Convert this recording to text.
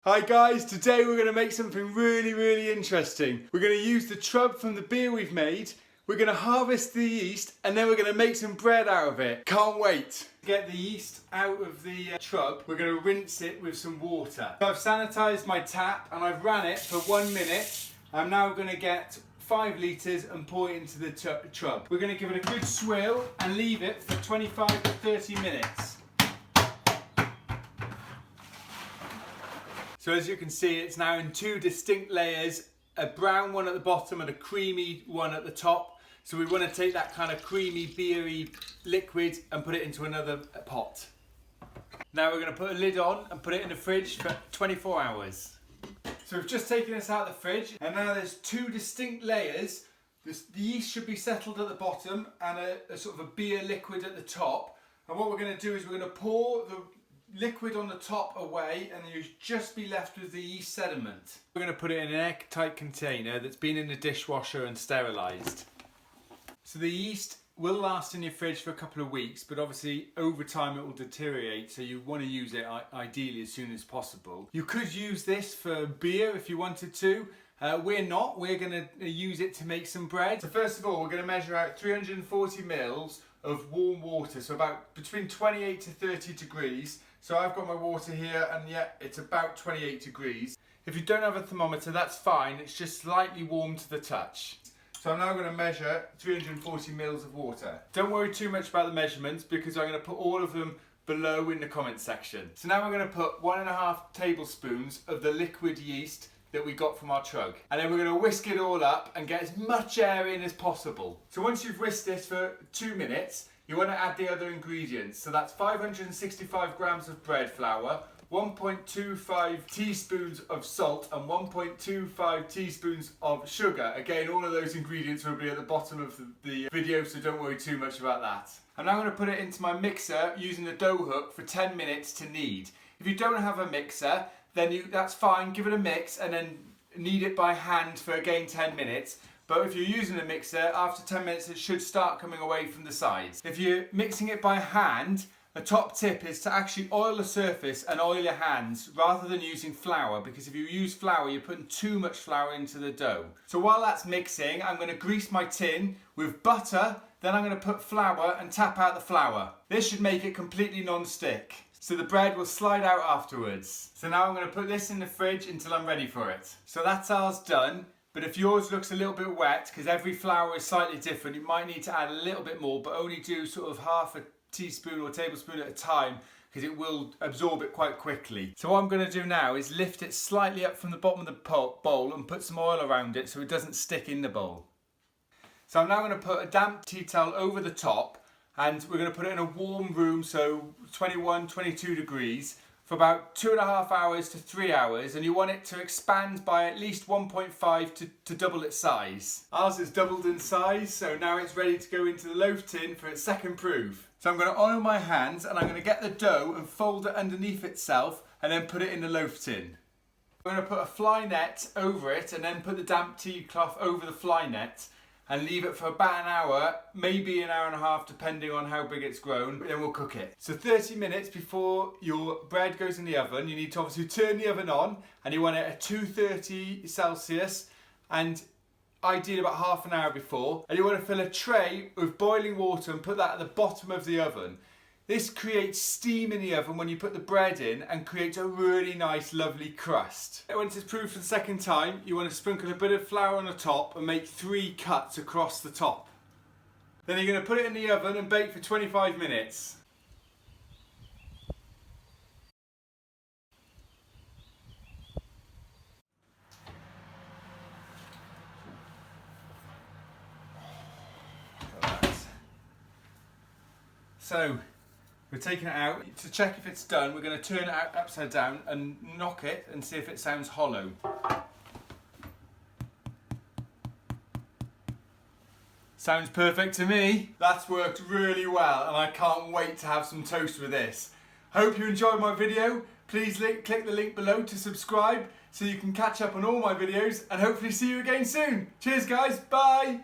Hi guys, today we're going to make something really interesting. We're going to use the trub from the beer we've made, we're going to harvest the yeast, and then we're going to make some bread out of it. Can't wait. To get the yeast out of the trub, we're going to rinse it with some water. So I've sanitised my tap and I've ran it for 1 minute. I'm now going to get 5 litres and pour it into the trub. We're going to give it a good swill and leave it for 25 to 30 minutes. So as you can see, it's now in 2 distinct layers, a brown one at the bottom and a creamy one at the top. So we want to take that kind of creamy, beery liquid and put it into another pot. Now we're going to put a lid on and put it in the fridge for 24 hours. So we've just taken this out of the fridge and now there's 2 distinct layers. The yeast should be settled at the bottom and a sort of a beer liquid at the top. And what we're going to do is we're going to pour the liquid on the top away and you'll just be left with the yeast sediment. We're going to put it in an airtight container that's been in the dishwasher and sterilised. So the yeast will last in your fridge for a couple of weeks, but obviously over time it will deteriorate, so you want to use it ideally as soon as possible. You could use this for beer if you wanted to. We're not. We're going to use it to make some bread. So first of all, we're going to measure out 340 mils of warm water, so about between 28 to 30 degrees. So I've got my water here and yeah, it's about 28 degrees. If you don't have a thermometer, that's fine. It's just slightly warm to the touch. So I'm now going to measure 340 mils of water. Don't worry too much about the measurements because I'm going to put all of them below in the comment section. So now we're going to put 1.5 tablespoons of the liquid yeast that we got from our trug. And then we're going to whisk it all up and get as much air in as possible. So once you've whisked this for 2 minutes, you want to add the other ingredients. So that's 565 grams of bread flour, 1.25 teaspoons of salt and 1.25 teaspoons of sugar. Again, all of those ingredients will be at the bottom of the video, so don't worry too much about that. I'm now going to put it into my mixer using the dough hook for 10 minutes to knead. If you don't have a mixer, then that's fine, give it a mix and then knead it by hand for again 10 minutes. But if you're using a mixer, after 10 minutes it should start coming away from the sides. If you're mixing it by hand, a top tip is to actually oil the surface and oil your hands rather than using flour, because if you use flour, you're putting too much flour into the dough. So while that's mixing, I'm going to grease my tin with butter, then I'm going to put flour and tap out the flour. This should make it completely non-stick, so the bread will slide out afterwards. So now I'm going to put this in the fridge until I'm ready for it. So that's ours done. But if yours looks a little bit wet, because every flour is slightly different, you might need to add a little bit more, but only do sort of half a teaspoon or tablespoon at a time, because it will absorb it quite quickly. So what I'm going to do now is lift it slightly up from the bottom of the bowl and put some oil around it so it doesn't stick in the bowl. So I'm now going to put a damp tea towel over the top and we're going to put it in a warm room, so 21, 22 degrees, for about 2.5 hours to 3 hours, and you want it to expand by at least 1.5 to double its size. Ours has doubled in size, so now it's ready to go into the loaf tin for its second proof. So I'm going to oil my hands and I'm going to get the dough and fold it underneath itself and then put it in the loaf tin. I'm going to put a fly net over it and then put the damp tea cloth over the fly net and leave it for about an hour, maybe an hour and a half, depending on how big it's grown. Then we'll cook it. So 30 minutes before your bread goes in the oven, you need to obviously turn the oven on, and you want it at 230 Celsius, and ideally about half an hour before. And you want to fill a tray with boiling water and put that at the bottom of the oven. This creates steam in the oven when you put the bread in and creates a really nice, lovely crust. Once it's proofed for the second time, you want to sprinkle a bit of flour on the top and make 3 cuts across the top. Then you're going to put it in the oven and bake for 25 minutes. So, we're taking it out. To check if it's done, we're going to turn it out upside down and knock it and see if it sounds hollow. Sounds perfect to me. That's worked really well and I can't wait to have some toast with this. Hope you enjoyed my video. Please click the link below to subscribe so you can catch up on all my videos and hopefully see you again soon. Cheers guys, bye!